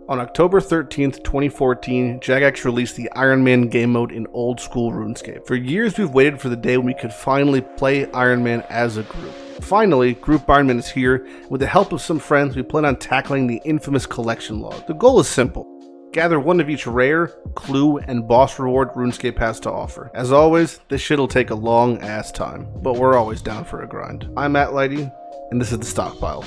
On October 13th, 2014, Jagex released the Ironman game mode in old school RuneScape. For years we've waited for the day when we could finally play Ironman as a group. Finally, Group Ironman is here. With the help of some friends, we plan on tackling the infamous collection log. The goal is simple. Gather one of each rare, clue, and boss reward RuneScape has to offer. As always, this shit'll take a long ass time, but we're always down for a grind. I'm Matt Lighty, and this is The Stockpile.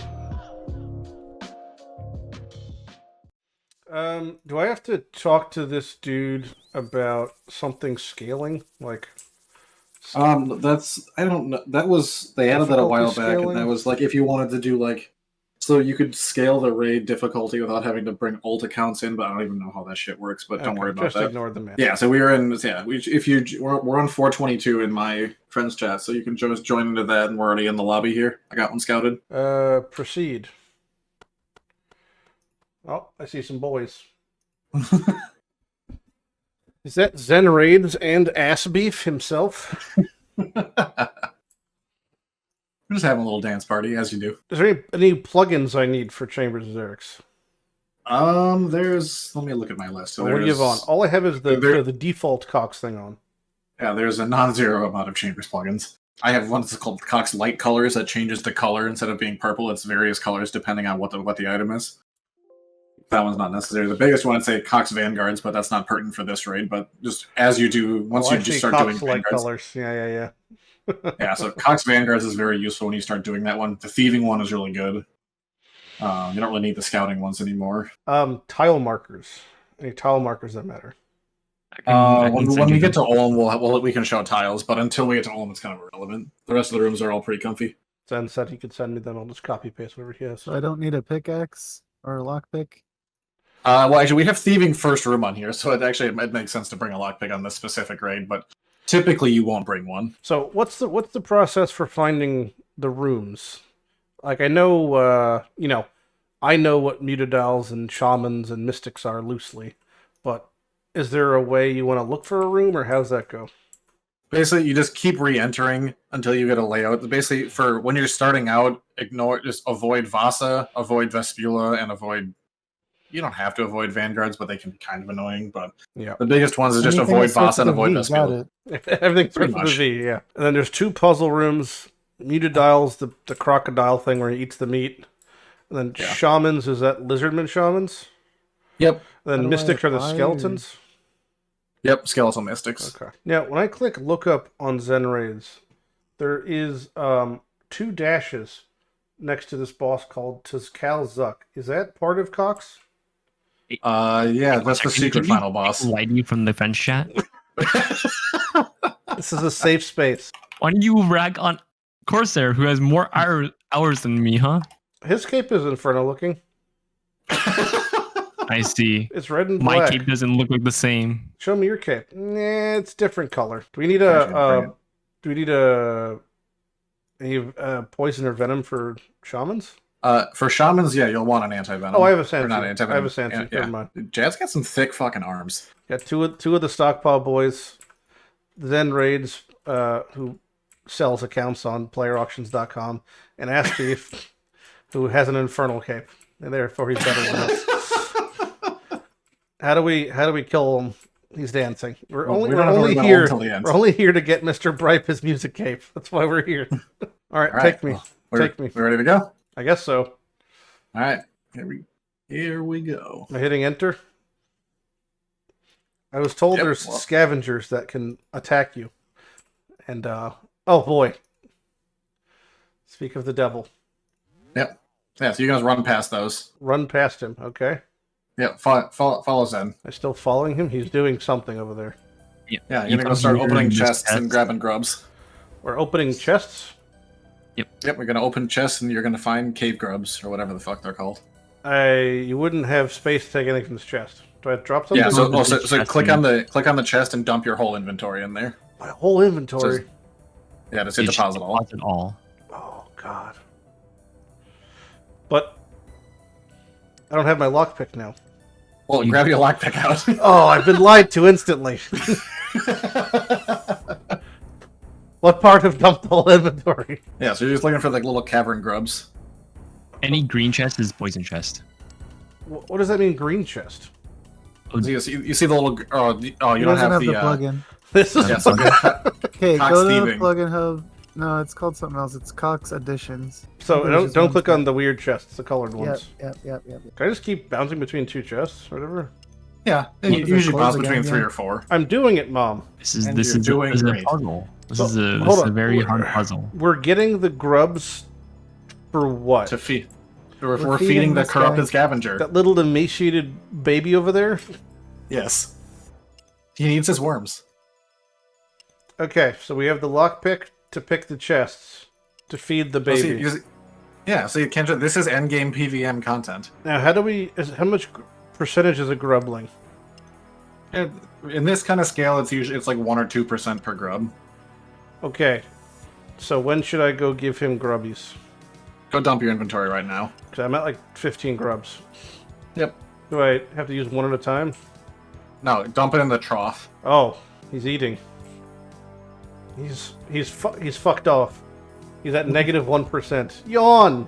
Do I have to talk to this dude about something scaling? Like, I don't know. That was, they added that a while back, and that was like if you wanted to do like, so you could scale the raid difficulty without having to bring alt accounts in, but I don't even know how that shit works, but don't worry about that. Just ignore the man. Yeah, so we were in, we're on 422 in my friends chat, so you can just join into that, and we're already in the lobby here. I got one scouted. Proceed. Oh, I see some boys. Is that Zen Raids and Ass Beef himself? We're just having a little dance party, as you do. Is there any plugins I need for Chambers of Xeric's? Let me look at my list. So what do you have on? All I have is the default Cox thing on. Yeah, there's a non-zero amount of Chambers plugins. I have one that's called Cox Light Colors that changes the color. Instead of being purple, it's various colors depending on what the item is. That one's not necessary. The biggest one, I'd say Cox Vanguards, but that's not pertinent for this raid. But just as you do, once you just start Cox doing Vanguards. Colors. Yeah. Yeah, so Cox Vanguards is very useful when you start doing that one. The Thieving one is really good. You don't really need the Scouting ones anymore. Tile markers. Any tile markers that matter? When we get to Olm, we can show tiles, but until we get to Olm, it's kind of irrelevant. The rest of the rooms are all pretty comfy. Zen said he could send me them. I'll just copy paste whatever he has. So I don't need a pickaxe or a lockpick? Well, actually, we have Thieving first room on here, so it makes sense to bring a lockpick on this specific raid, but typically you won't bring one. So what's the process for finding the rooms? Like, I know, I know what mutadiles and shamans and mystics are loosely, but is there a way you want to look for a room, or how's that go? Basically, you just keep re-entering until you get a layout. Basically, for when you're starting out, just avoid Vasa, avoid Vespula, and avoid... You don't have to avoid Vanguards, but they can be kind of annoying. But yeah, the biggest ones is just avoid Vasa and avoid Vespula. Everything starts with a V, yeah. And then there's two puzzle rooms. Mutadiles, the crocodile thing where he eats the meat. And then shamans, is that lizardman shamans? Yep. And then mystics are the skeletons? Yep, Skeletal Mystics. Okay. Now, when I click look up on Zen Raids, there is 2 dashes next to this boss called Tazkal Zuck. Is that part of Cox? Yeah, that's the secret final boss. Lighty from the French chat. This is a safe space. Why don't you rag on Corsair, who has more hours than me, huh? His cape is inferno looking. I see. It's red and black. My cape doesn't look like the same. Show me your cape. Nah, it's different color. Do we need any poison or venom for shamans? For shamans, yeah, you'll want an anti-venom. Oh, I have a Sansu. Not anti-venom. I have a Sansu. Never mind. Jad's got some thick fucking arms. Got two of the stockpile boys, Zen Raids, who sells accounts on playerauctions.com, and Ass Beef, who has an infernal cape, and therefore he's better than us. How do we kill him? He's dancing. We're only here to get Mr. Bripe his music cape. That's why we're here. All right, take me. Take me. We ready to go? I guess so. All right, here we go. Am I hitting enter? I was told there's scavengers that can attack you. And, oh boy. Speak of the devil. Yep. Yeah, so you guys run past those. Run past him, okay. Yep, follow Zen. I'm still following him? He's doing something over there. Yeah, you're going to start opening chests and grabbing grubs. We're opening chests? Yep, we're going to open chests and you're going to find cave grubs, or whatever the fuck they're called. You wouldn't have space to take anything from this chest. Do I have to drop something? Yeah, so click on the chest and dump your whole inventory in there. My whole inventory? Just hit deposit all. Oh, God. But I don't have my lockpick now. Well, grab your lockpick out. Oh, I've been lied to instantly. What part of dump the whole inventory? Yeah, so you're just looking for like little cavern grubs. Any green chest is poison chest. What does that mean, green chest? So you see the little. Oh, you He don't doesn't have the the. plugin. This is Yeah, so Okay, Cox go to the thieving. plugin hub. No, it's called something else. It's Cox Additions. so. There's just Don't one click on tab. the weird chests, the colored Yep, ones. yep. Can I just keep bouncing between two chests, or whatever? Yeah, What you was it usually called bounce again? between 3 Yeah. or 4. I'm doing it, Mom. This is And this you're is doing this is a great. puzzle. This So, is a hold on. very hard puzzle. We're getting the grubs for what? To feed. We're We're feeding feeding the this corrupted guy. scavenger. That little emaciated baby over there? Yes. He needs his worms. Okay, so we have the lockpick to pick the chests to feed the Well, baby. so you can't. This is endgame PVM content. Now, how much percentage is a grubling? In this kind of scale, it's like 1 or 2% per grub. Okay, so when should I go give him grubbies? Go dump your inventory right now. Because I'm at like 15 grubs. Yep. Do I have to use one at a time? No, dump it in the trough. Oh, he's eating. He's fucked off. He's at negative 1%. Yawn!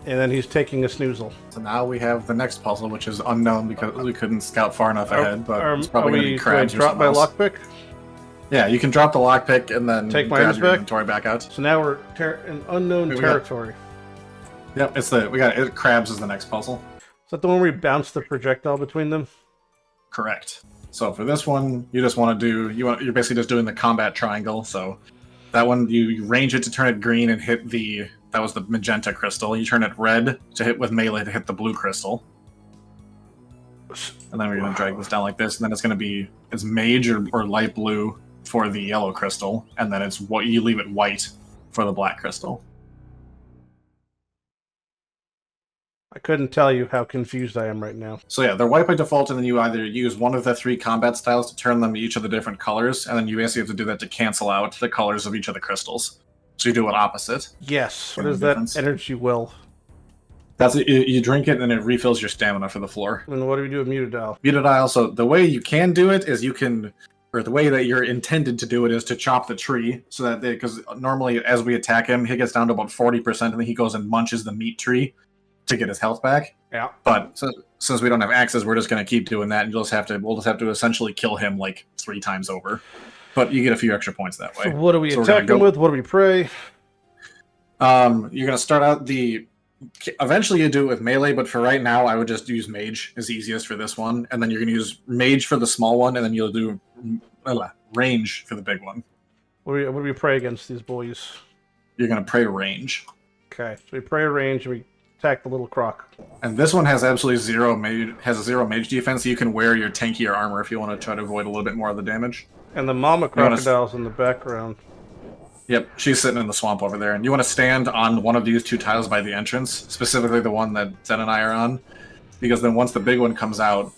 And then he's taking a snoozle. So now we have the next puzzle, which is unknown because we couldn't scout far enough ahead. But it's probably going to be crabs or drop something my else. lockpick? Yeah, you can drop the lockpick and then Take my grab items your back? inventory back out. So now we're in unknown Wait, we got- territory. Yep, crabs is the next puzzle. Is that the one where we bounce the projectile between them? Correct. So for this one, you just want to do you're basically just doing the combat triangle. So that one you range it to turn it green and hit that was the magenta crystal. You turn it red to hit with melee to hit the blue crystal. And then we're going to drag this down like this, and then it's mage or light blue for the yellow crystal, and then it's what you leave it white for the black crystal. I couldn't tell you how confused I am right now. So yeah, they're white by default, and then you either use one of the 3 combat styles to turn them each of the different colors, and then you basically have to do that to cancel out the colors of each of the crystals. So you do it opposite. Yes. What Any is that difference? energy well? That's it. You drink it, and it refills your stamina for the floor. And what do we do with Mutadile? Mutadile, so the way you can do it is the way that you're intended to do it is to chop the tree, so that because normally as we attack him, he gets down to about 40%, and then he goes and munches the meat tree to get his health back. Yeah. But since we don't have axes, we're just going to keep doing that, and we'll just have to essentially kill him like 3 times over. But you get a few extra points that way. So what do we So we're attack gonna him go- with? What do we pray? You're going to start out eventually you do it with melee, but for right now, I would just use mage is easiest for this one, and then you're going to use mage for the small one, and then you'll do range for the big one. What do we pray against these boys? You're going to pray range. Okay, so we pray range and we attack the little croc. And this one has absolutely zero mage defense, so you can wear your tankier armor if you want to try to avoid a little bit more of the damage. And the mama wanna- crocodile's in the background. Yep, she's sitting in the swamp over there, and you want to stand on one of these 2 tiles by the entrance, specifically the one that Zen and I are on, because then once the big one comes out,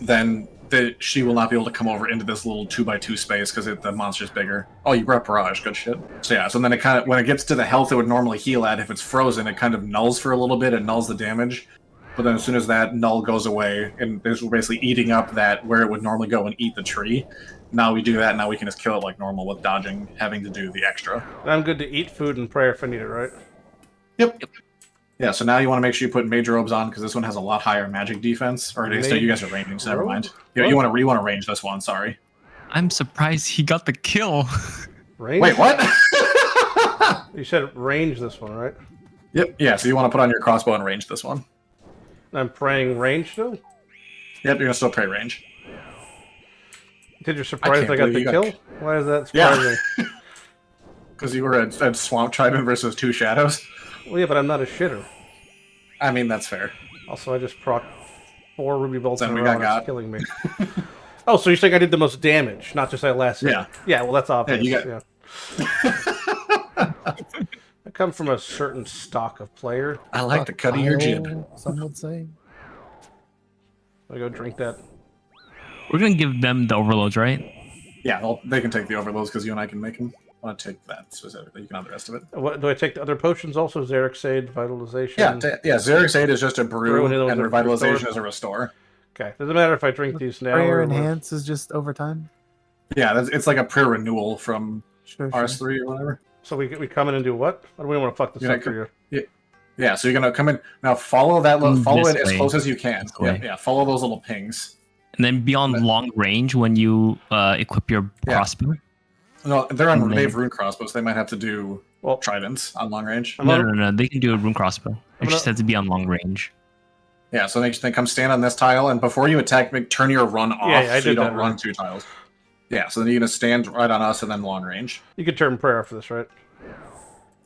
then she will not be able to come over into this little 2x2 space because the monster's bigger. Oh, you brought barrage, good shit. So yeah, so then when it gets to the health it would normally heal at, if it's frozen, it kind of nulls for a little bit, it nulls the damage. But then as soon as that null goes away, and it's basically eating up that where it would normally go and eat the tree, now we do that, now we can just kill it like normal with dodging, having to do the extra. And I'm good to eat food and pray if I need it, right? Yep. Yeah, so now you want to make sure you put mage robes on, because this one has a lot higher magic defense. Or so you guys are ranging, so never robe? mind. Yeah, you want to range this one, sorry. I'm surprised he got the kill. Range? Wait, what? You said range this one, right? Yep, yeah, so you want to put on your crossbow and range this one. And I'm praying range still? Yep, you're going to still pray range. Did you surprised I got believe the you kill? got- Why is that Yeah. surprising? Because you were a swamp trident versus 2 shadows. Well, yeah, but I'm not a shitter. I mean, that's fair. Also, I just proc 4 ruby bolts Then in a we row got and it's got. killing me. Oh, so you're saying I did the most damage, not just I last hit? Yeah. Yeah, well, that's obvious. you got- yeah. I come from a certain stock of player. I like the cut of your jib. Pile, some would say. I go drink that. We're gonna give them the overloads, right? Yeah, they can take the overloads because you and I can make them. I want to take that specifically. You can have the rest of it. What do I take? The other potions also? Xeric Aid, Vitalization. Yeah, Xeric's Aid is just a brew, Brew, and the other and one's a Revitalization restore. is a restore. Okay. Doesn't matter if I drink these now. Prayer or enhance is just over time. Yeah, it's like a pre-renewal from Sure. RS3 or whatever. So we come in and do what? I don't really want to fuck this Yeah, up for you. Yeah, so you're gonna come in now. Follow that. Follow it as way. close as you can. This Yeah, way. yeah. Follow those little pings. And then beyond long range, when you equip your Yeah. crossbow. No, they're on. And They then- have rune crossbows. They might have to do Well, tridents on long range. I'm No, gonna- no, no. They can do a rune crossbow. It gonna- just has to be on long range. Yeah, so they come stand on this tile, and before you attack, turn your run off Yeah, I so you did don't that run right. 2 tiles. Yeah, so then you're gonna stand right on us and then long range. You could turn prayer for this, right?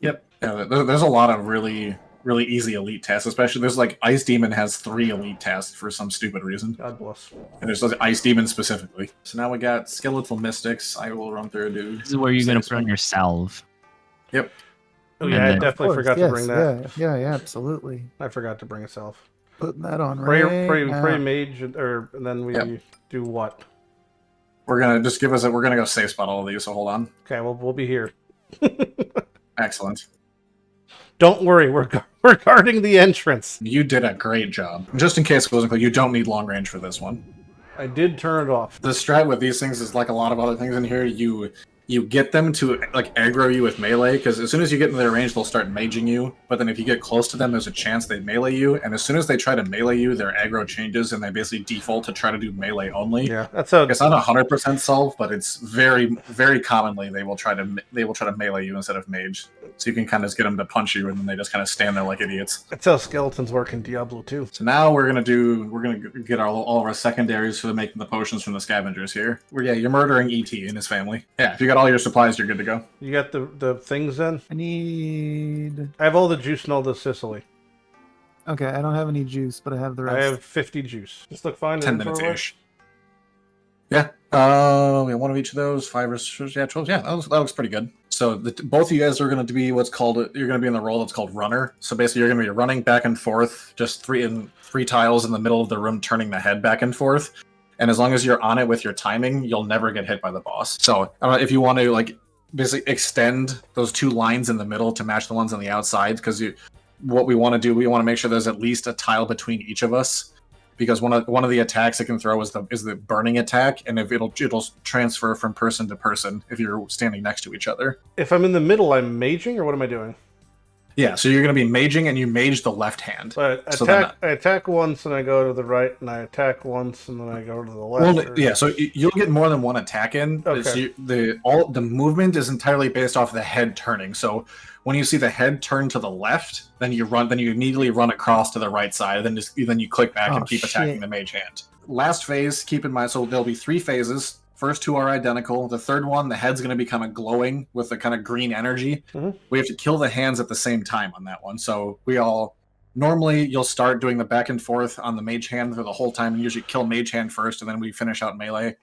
Yep. Yeah, there's a lot of really easy elite tasks, especially there's like Ice Demon has 3 elite tasks for some stupid reason. God bless. And there's like Ice Demon specifically. So now we got Skeletal Mystics. I will run through, dude. This is where you're going to put on your salve. Yep. Oh And yeah, I then- definitely Of course, forgot to yes, bring that. Yeah, absolutely. I forgot to bring a self. Putting that on Pray, right pray, now. pray, mage, and then we Yep. do what? We're gonna just give us we're gonna go safe spot all of these, so hold on. Okay, well we'll be here. Excellent. Don't worry, we're guarding the entrance. You did a great job. Just in case it wasn't clear, you don't need long range for this one. I did turn it off. The strat with these things is like a lot of other things in here. You get them to like aggro you with melee, because as soon as you get into their range, they'll start maging you. But then if you get close to them, there's a chance they melee you. And as soon as they try to melee you, their aggro changes, and they basically default to try to do melee only. Yeah, that's a It's not 100% solve, but it's very, very commonly they will try to melee you instead of mage. So you can kind of just get them to punch you, and then they just kind of stand there like idiots. that's how skeletons work in Diablo 2. So now we're gonna get all of our secondaries for making the potions from the scavengers here. You're murdering ET and his family. Yeah, if you got all your supplies, you're good to go. You got the things then? I need. I have all the juice and all the Sicily. Okay, I don't have any juice, but I have the rest. I have 50 juice. Just look fine. 10 in minutes infrared. ish. Yeah. We have one of each of those. 5 or 6. Yeah, 12. Yeah, that looks pretty good. So both of you guys are going to be you're going to be in the role that's called runner. So basically, you're going to be running back and forth, just three tiles in the middle of the room, turning the head back and forth. And as long as you're on it with your timing, you'll never get hit by the boss. So if you want to like basically extend those 2 lines in the middle to match the ones on the outside, because what we want to do, we want to make sure there's at least a tile between each of us. Because one of the attacks it can throw is the burning attack, and if it'll transfer from person to person if you're standing next to each other. If I'm in the middle, I'm maging, or what am I doing? Yeah, so you're going to be maging, and you mage the left hand. So I So then attack once, and I go to the right, and I attack once, and then I go to the left. Well, yeah, so you'll get more than one attack in. Okay. So the movement is entirely based off the head turning. So when you see the head turn to the left, then you immediately run across to the right side, then you click back and keep attacking shit. the mage hand. Last phase, keep in mind, so there'll be 3 phases. First 2 are identical. The third one, the head's going to be kind of glowing with the kind of green energy. Mhm. We have to kill the hands at the same time on that one. So normally you'll start doing the back and forth on the mage hand for the whole time, and usually kill mage hand first, and then we finish out melee.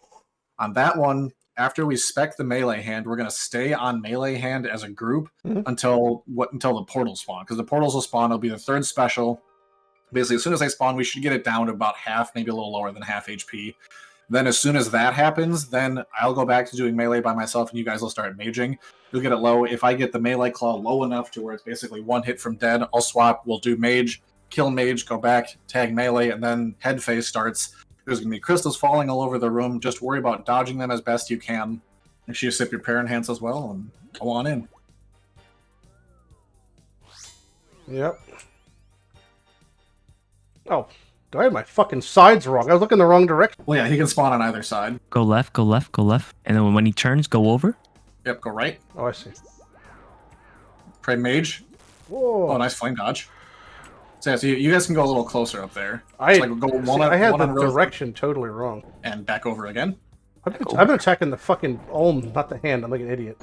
On that one, after we spec the melee hand, we're going to stay on melee hand as a group until the portals spawn, because the portals will spawn. It'll be the 3rd special. Basically, as soon as they spawn, we should get it down to about half, maybe a little lower than half HP. Then as soon as that happens, then I'll go back to doing melee by myself, and you guys will start maging. You'll get it low. If I get the melee claw low enough to where it's basically 1 hit from dead, I'll swap. We'll do mage, kill mage, go back, tag melee, and then head phase starts. There's going to be crystals falling all over the room. Just worry about dodging them as best you can. Make sure you sip your prayer enhance as well, and go on in. Yep. Oh, do I have my fucking sides wrong? I was looking the wrong direction. Well, yeah, he can spawn on either side. Go left, go left, go left. And then when he turns, go over. Yep, go right. Oh, I see. Pray mage. Whoa. Oh, nice flame dodge. So yeah, so you guys can go a little closer up there. I It's like go one I had one the on row direction totally wrong. and back over again. I've been attacking the fucking Olm, not the hand. I'm like an idiot.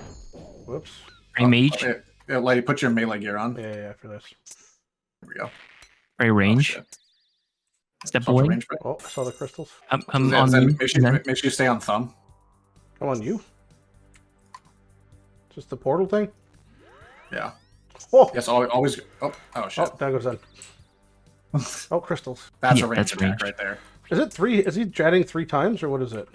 Whoops. Pray mage. Yeah, Lighty, put your melee gear on. Yeah, for this. There we go. Pray range. Oh, shit. Step Swap to away. range, right? Oh, I saw the crystals. Come Yeah, on then you. make sure, and then- make sure you stay on thumb. Come on, you. Just the portal thing? Yeah. Oh, Yes, always. Oh shit. oh, down goes in. Oh, crystals. That's Yeah, a range that's attack range. right there. Is it 3? Is he jetting 3 times, or what is it?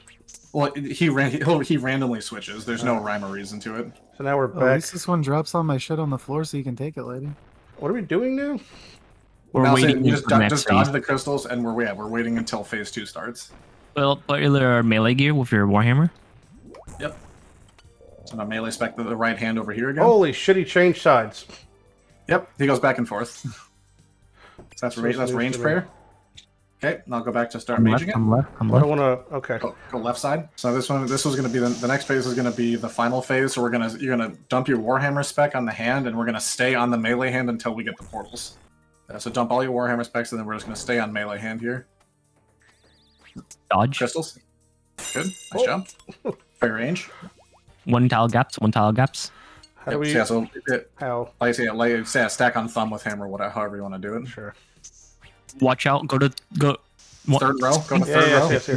Well, he randomly switches. There's no rhyme or reason to it. So now we're Oh, at back. least this one drops on my shit on the floor so you can take it, lady. What are we doing now? We're Now, waiting you for just, the next just dodge phase. the crystals, and we're waiting until phase 2 starts. Well, put your melee gear with your warhammer. Yep. So now melee spec the right hand over here again. Holy shit, he changed sides. Yep, he goes back and forth. So that's So range it's prayer. Okay, and I'll go back to start Come left, maging it. come left, come I left. want to. Okay. Go left side. So this was going to be the next phase is going to be the final phase. So you're gonna dump your Warhammer spec on the hand, and we're going to stay on the melee hand until we get the portals. So dump all your Warhammer specs, and then we're just going to stay on melee hand here. Dodge. Crystals. Good. Nice job. Fair range. One tile gaps, one tile gaps. How do we? Yeah, so How? like say a stack on thumb with hammer, whatever, however you want to do it. Sure. Watch out. Go. Third row. Go to Yeah, third row. yes.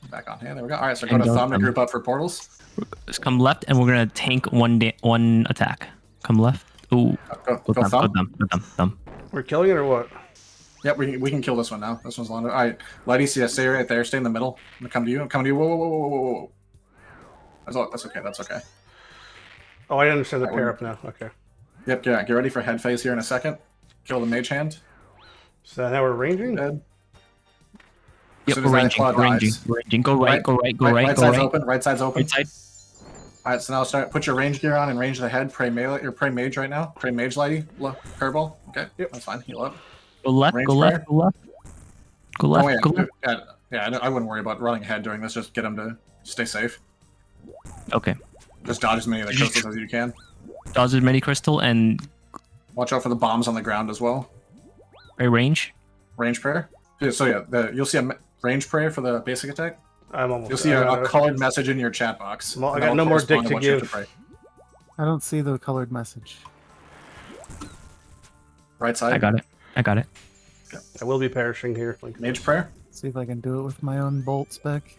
Back on hand. There we go. All right, so go to thumb and group up for portals. Just come left, and we're gonna tank one attack. Come left. Ooh. Go thumb. Go thumb. We're killing it or what? Yep, we can kill this one now. This one's longer. All right, Lighty, stay right there. Stay in the middle. I'm gonna come to you. I'm coming to you. Whoa. That's okay. That's okay. Oh, I understand the pair up now. Okay. Yep, get ready for head phase here in a second. Kill the mage hand. So now we're ranging? Dead. Yep, we're ranging. Go right. Right side's open. Right side's open. Right side. All right, so now put your range gear on and range the head. Pray melee or pray mage right now. Pray mage, Lighty. Curveball. Okay, yep. That's fine. Heal up. Go left, Range go left, prayer. go left. Go left, Oh, yeah, go left. I wouldn't worry about running ahead during this. Just get him to stay safe. Okay. Just dodge as many of the crystals as you can. Dodge as many crystal and Watch out for the bombs on the ground as well. range. Range prayer. Yeah, so yeah, you'll see a range prayer for the basic attack. I'm almost. You'll see a colored message in your chat box. Well, I got no more dick to give. I don't see the colored message. Right side. I got it. I will be perishing here. Mage prayer. See if I can do it with my own bolt spec.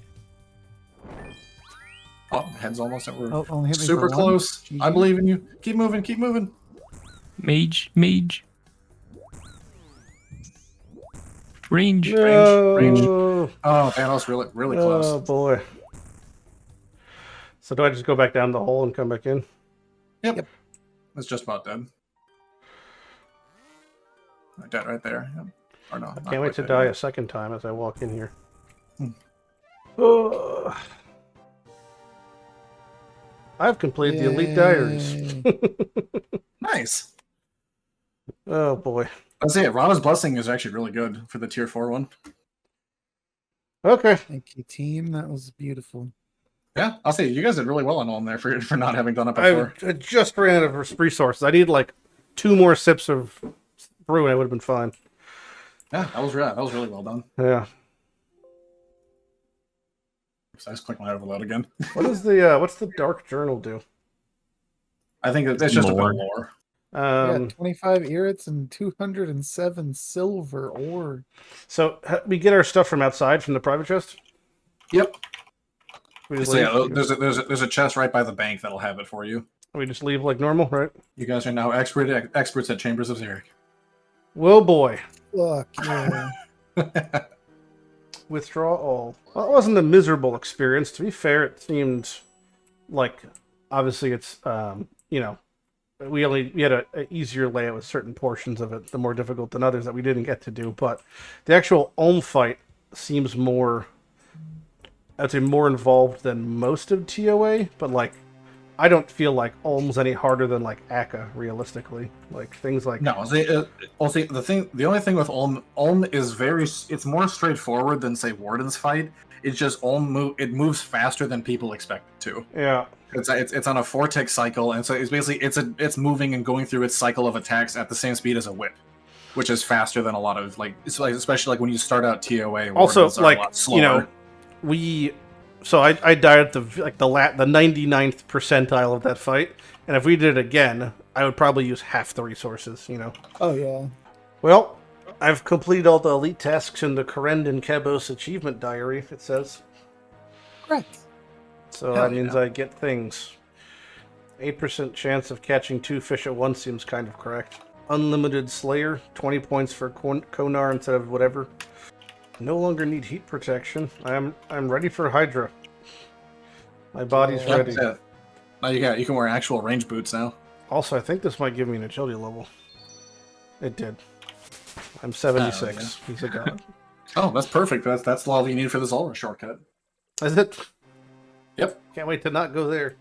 Oh, head's almost at. We're Oh, only hit me super for one. close. GG. I believe in you. Keep moving. Keep moving. Mage. Range. Range. No. Oh, man, that was really close. Oh boy. So do I just go back down the hole and come back in? Yep. It's just about dead. Dead right there. Yep. Or no. I can't wait to die a second time as I walk in here. Oh. I've completed the Elite Diaries. Nice. Oh boy. I'd say Rana's Blessing is actually really good for the tier 4 one. Okay. Thank you, team. That was beautiful. Yeah, I'll say you guys did really well on Olm there for not having done it before. I just ran out of resources. I need like 2 more sips of brew and I would have been fine. Yeah, that was really well done. Yeah. So I just clicked my overload again. What is the what's the Dark Journal do? I think that's just a bit of lore. Yeah, 25 irits and 207 silver ore. So we get our stuff from outside from the private chest. Yep. We just, So yeah, there's a chest right by the bank that'll have it for you. we just leave like normal, right? You guys are now experts at Chambers of Xeric. Whoa, boy. Fuck yeah. Withdraw all. Well, it wasn't a miserable experience. To be fair, it seemed like obviously it's you know, we had an easier layout with certain portions of it, the more difficult than others that we didn't get to do. But the actual Olm fight seems more, I'd say, more involved than most of TOA. But like, I don't feel like Olm's any harder than like Akka, realistically. Like things like No, the only thing with Olm is it's more straightforward than say Warden's fight. It's just it moves faster than people expect it to. yeah. It's on a 4-tick cycle, and so it's basically it's moving and going through its cycle of attacks at the same speed as a whip, which is faster than a lot of especially like when you start out TOA. Also, like, a lot slower. you know, so I died at the 99th percentile of that fight, and if we did it again, I would probably use half the resources. You know. Oh yeah. Well, I've completed all the elite tasks in the Korend and Kebos achievement diary. It says. Correct. So Hell that means yeah. I get things. 8% chance of catching 2 fish at once seems kind of correct. Unlimited Slayer, 20 points for Konar instead of whatever. No longer need heat protection. I'm ready for Hydra. My body's ready. Yeah. Now you can wear actual range boots now. Also, I think this might give me an agility level. It did. I'm 76. Oh, yeah. He's a god. Oh, that's perfect. That's all you need for this Ultra shortcut. Is it? Yep. Can't wait to not go there.